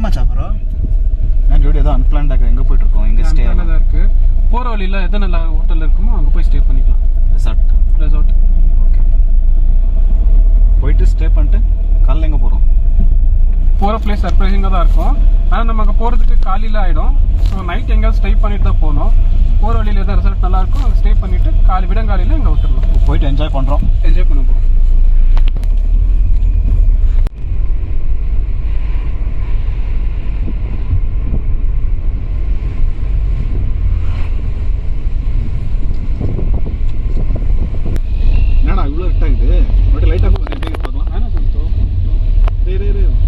மச்சான் அப்புறம் நான் டியூட்டி ஏதோ அன்பிளான்டாக எங்கே போயிட்டு இருக்கோம்? எங்கே ஸ்டே தான் இருக்கு. போகிற வழியில் எது நல்ல ஹோட்டல் இருக்குமோ அங்கே போய் ஸ்டே பண்ணிக்கலாம். Resort okay. போயிட்டு ஸ்டே பண்ணிட்டு காலையில் எங்கே போகிறோம்? போகிற பிளேஸ் சர்ப்ரைசிங்காக தான் இருக்கும். ஆனால் நம்ம அங்கே போகிறதுக்கு காலையில் ஆகிடும். ஸோ நைட் எங்கேயாவது ஸ்டே பண்ணிட்டு தான் போகணும். போகிற வழியில் எதாவது ரெசார்ட் நல்லாயிருக்கும், அங்கே ஸ்டே பண்ணிவிட்டு விடங்காலையில் இங்கே விட்டுருணும். போயிட்டு என்ஜாய் பண்ண போகிறோம். என்னடா இவ்வளோ இருட்டாகுது? மட்டும் லைட்டாக பார்க்கலாம். வேணாம் சந்தோம்,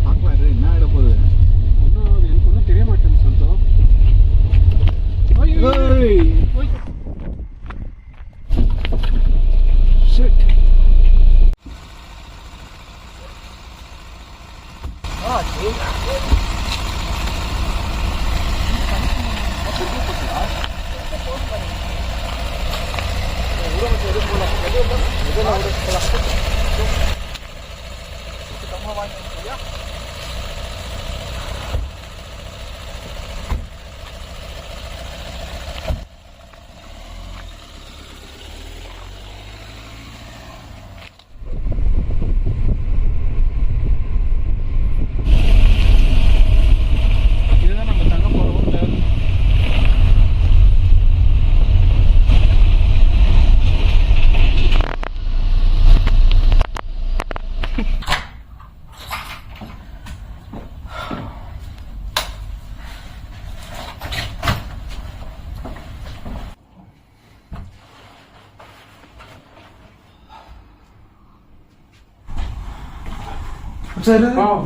பார்க்கலாம். இது என்ன ஆகிட போகுது? எனக்கு ஒன்றும் தெரிய மாட்டேங்குது சந்தோம்.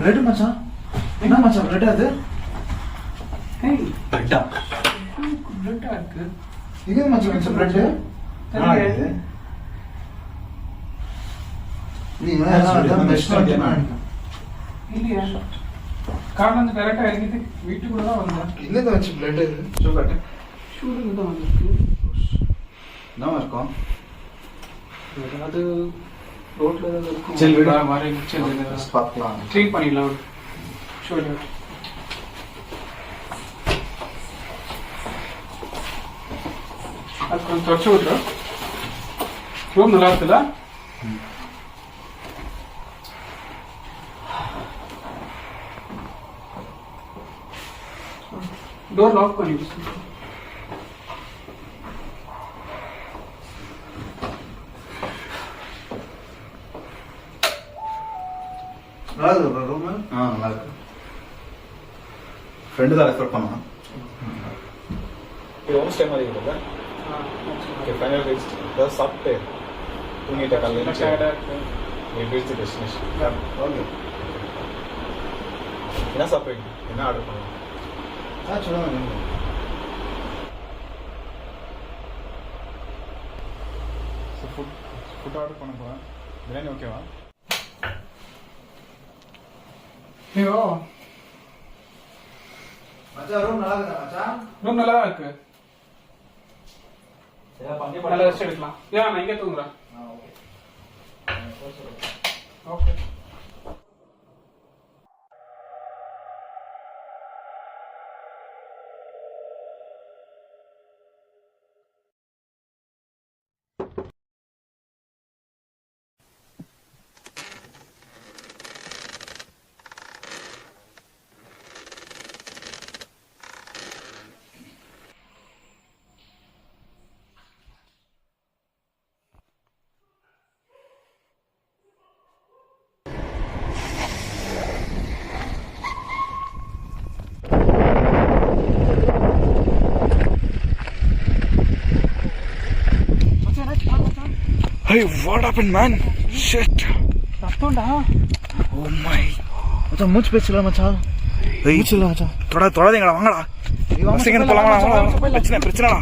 பிரெட் மச்சான். என்ன மச்சான் பிரெட் அது? பிரெட்டா? பிரெட்டா இருக்கு. இது மச்சான் பிரெட் இல்லையா? காரணம் வந்து டேரக்டா இறங்கிட்டு வீட்டுக்குள்ள தான் வந்தேன். இல்ல வச்சு பிரெட் ஷூட்டிங் தான் வந்திருக்கு. என்ன இருக்கும்? அது ரோட்ல தான் இருக்கும். சரி விடு. வரேன். சரி பார்க்கலாம். க்ளீன் பண்ணிடலாம். ஷூட் அது கொஞ்சம் தொடச்சு விட்றோம். ரூம் நல்லா இருக்குல்ல? டோர் லாக் பண்ணிட்டு நல்லா இருக்கு ரூம். நல்லா இருக்கு. ஃப்ரெண்டு தான் ரெஃபர் பண்ணான். இது ஹோம் ஸ்டே மாதிரி இருக்குல்ல? Okay, final reach. ஏதாவது சாப்பிட்டு தூங்கிட்ட காலையில் ரீச் தி டெஸ்டினேஷன். ஓகே. என்ன சாப்பிட்றீங்க? என்ன ஆர்டர் பண்ணலாம்? சொல்லுங்க. ஃபுட் ஆர்டர் பண்ண போகிறேன். பிரியாணி ஓகேவா? ஐயோ, மச்சான் ரூம் நல்லா இருக்கா மச்சான்? ரூம் நல்லா தான் இருக்கு. நல்லா ரெஸ்ட் எடுக்கலாம். நான் இங்கே தூங்குறேன். Okay. Hey, what happened, man? Shit. ரத்தம்டா. Oh my. மச்சான் மூச்சு பேச்சல மச்சான். மூச்சு இல்ல மச்சான். தொடாதீங்கடா, வாங்கடா. செகண்ட் போலாமா? பிரச்சனைடா.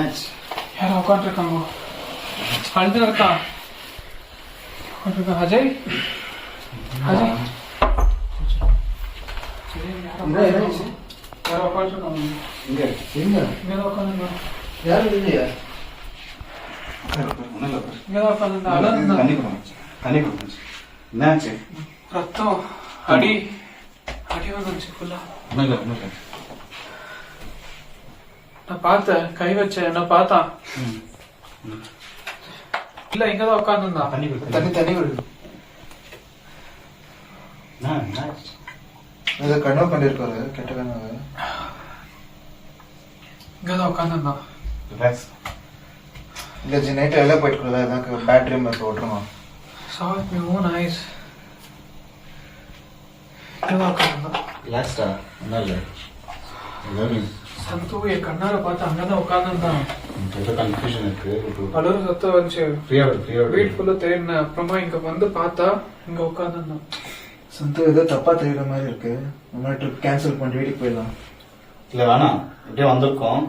என்னாச்சு? யாரோ உட்காந்துருக்காங்க. அழுது இருக்கா உட்காந்துருக்கா. அஜய் அஜய் யாரோ உட்காந்துருக்காங்க. இங்க எங்க இங்கதான் உட்காந்துருக்காங்க. யாரும் இல்லையா? இங்கதான் உட்காந்துருந்தா. அழுது தண்ணி கொடுங்க. தண்ணி கொடுங்க. என்னாச்சு? ரத்தம் அடி அடி வந்துச்சு ஃபுல்லா. ஒன்றும் இல்லை, ஒன்றும் இல்லை. நான் பார்த்தேன், கை வச்சேன், என்ன பார்த்தான். இல்ல இங்கதான் உட்காந்துருந்தான். தண்ணி கொடுங்க. தண்ணி விடு. என்னாச்சு? அதை கனவு பண்ணிருக்காரு, கெட்ட கனவு. இங்கதான் உட்காந்துருந்தான். ரிலாக்ஸ். இல்ல ஜி, நைட்டு வெளில போயிட்டு கூட அதான் பேட்டரி மேல ஓட்டுருமா. Saw with my own eyes. இங்கதான் உட்காந்துருந்தான். ரிலாக்ஸ்டா, ஒன்றும் இல்லை. ஏதாவது சந்து என் கண்ணார பார்த்து அங்கதான் உட்காந்துருந்தான். ஏதோ கன்ஃபியூஷன் இருக்கு. அழுது சத்தம் வந்துச்சு. ஃப்ரீயாக வீட் ஃபுல்லா தேடினேன். அப்புறமா இங்க வந்து பார்த்தா இங்க உட்காந்துருந்தான். சந்து ஏதோ தப்பா தெரியுற மாதிரி இருக்கு. நம்ம ட்ரிப் கேன்சல் பண்ணி வீட்டுக்கு போயிடலாம். இல்லை வேணாம், இப்படியே வந்திருக்கோம்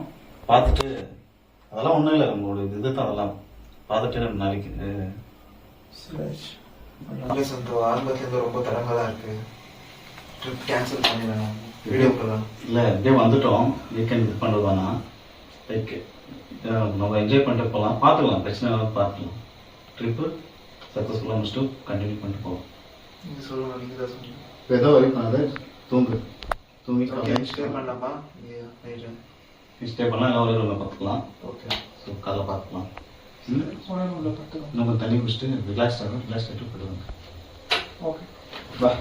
பார்த்துட்டு அதெல்லாம் ஒன்றும் இல்லை. உங்களோட இது தான் அதெல்லாம் பார்த்துட்டு நம்ம நாளைக்கு நல்ல சந்து ஆரம்பத்துல இருந்து ரொம்ப தடங்கலா இருக்கு. ட்ரிப் கேன்சல் பண்ணிடலாம், வீடியோ போகலாம். இல்லை இப்படியே வந்துட்டோம். வீக்கெண்ட் இது பண்ணுறது வேணாம். லைக் நம்ம என்ஜாய் பண்ணிட்டு போகலாம், பார்த்துக்கலாம், பிரச்சனை இல்லாமல் பார்த்துக்கலாம். ட்ரிப்பு சக்ஸஸ்ஃபுல்லாக முடிச்சுட்டு கண்டினியூ பண்ணிட்டு போகலாம். நீங்க சொல்லுங்க, நீங்க தான் சொல்லுங்க. இப்போ ஏதோ வரைக்கும் பண்ணாத, தூங்கு. தூங்கி ஸ்டே பண்ணலாமா நைட்டு? ஸ்டே பண்ணலாம், இல்லை ஒரு ரூமில் பார்த்துக்கலாம். ஓகே. ஸோ காலைல பார்த்துக்கலாம். உள்ள பார்த்துக்கலாம். நம்ம தண்ணி குடிச்சிட்டு ரிலாக்ஸ் ஆகும். ரிலாக்ஸ் ஆகிட்டு போயிடுவாங்க. ஓகே. பா